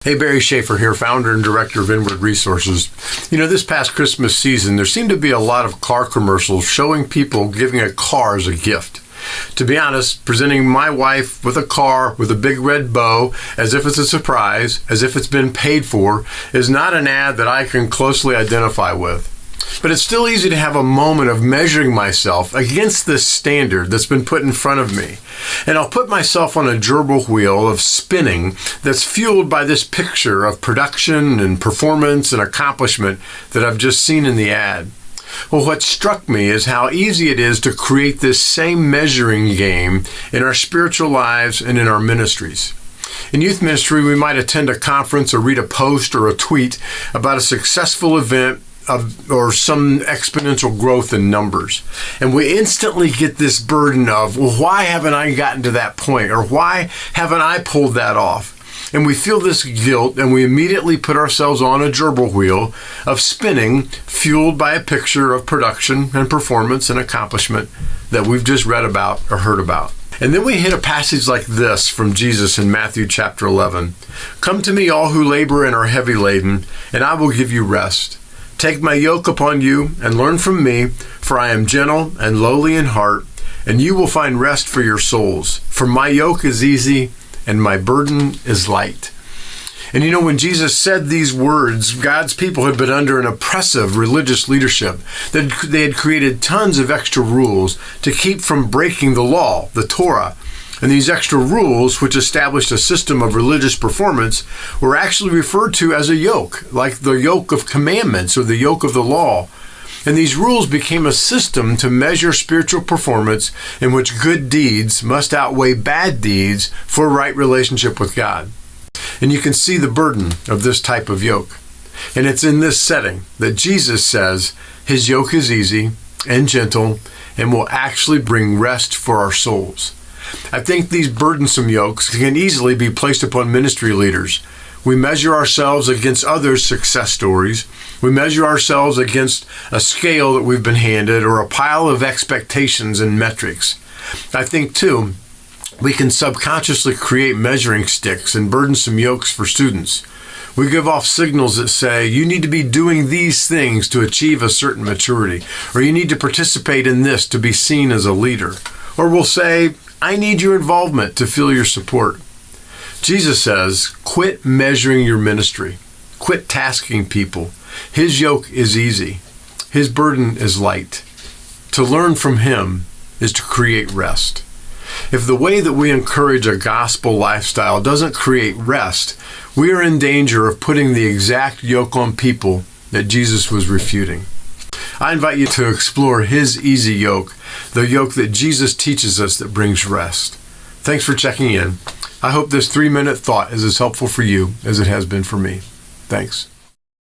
Hey, Barry Schaefer here, founder and director of Inward Resources. This past Christmas season, there seemed to be a lot of car commercials showing people giving a car as a gift. To be honest, presenting my wife with a car with a big red bow as if it's a surprise, as if it's been paid for, is not an ad that I can closely identify with. But it's still easy to have a moment of measuring myself against this standard that's been put in front of me. And I'll put myself on a gerbil wheel of spinning that's fueled by this picture of production and performance and accomplishment that I've just seen in the ad. Well, what struck me is how easy it is to create this same measuring game in our spiritual lives and in our ministries. In youth ministry, we might attend a conference or read a post or a tweet about a successful event or some exponential growth in numbers. And we instantly get this burden of, well, why haven't I gotten to that point? Or why haven't I pulled that off? And we feel this guilt, and we immediately put ourselves on a gerbil wheel of spinning, fueled by a picture of production and performance and accomplishment that we've just read about or heard about. And then we hit a passage like this from Jesus in Matthew chapter 11. "Come to me, all who labor and are heavy laden, and I will give you rest. Take my yoke upon you and learn from me, for I am gentle and lowly in heart, and you will find rest for your souls. For my yoke is easy and my burden is light." And when Jesus said these words, God's people had been under an oppressive religious leadership. They had created tons of extra rules to keep from breaking the law, the Torah. And these extra rules, which established a system of religious performance, were actually referred to as a yoke, like the yoke of commandments or the yoke of the law. And these rules became a system to measure spiritual performance in which good deeds must outweigh bad deeds for a right relationship with God. And you can see the burden of this type of yoke. And it's in this setting that Jesus says his yoke is easy and gentle and will actually bring rest for our souls. I think these burdensome yokes can easily be placed upon ministry leaders. We measure ourselves against others' success stories. We measure ourselves against a scale that we've been handed or a pile of expectations and metrics. I think, too, we can subconsciously create measuring sticks and burdensome yokes for students. We give off signals that say, you need to be doing these things to achieve a certain maturity, or you need to participate in this to be seen as a leader. Or we'll say, I need your involvement to feel your support. Jesus says, quit measuring your ministry. Quit tasking people. His yoke is easy. His burden is light. To learn from him is to create rest. If the way that we encourage a gospel lifestyle doesn't create rest, we are in danger of putting the exact yoke on people that Jesus was refuting. I invite you to explore his easy yoke, the yoke that Jesus teaches us that brings rest. Thanks for checking in. I hope this 3-minute thought is as helpful for you as it has been for me. Thanks.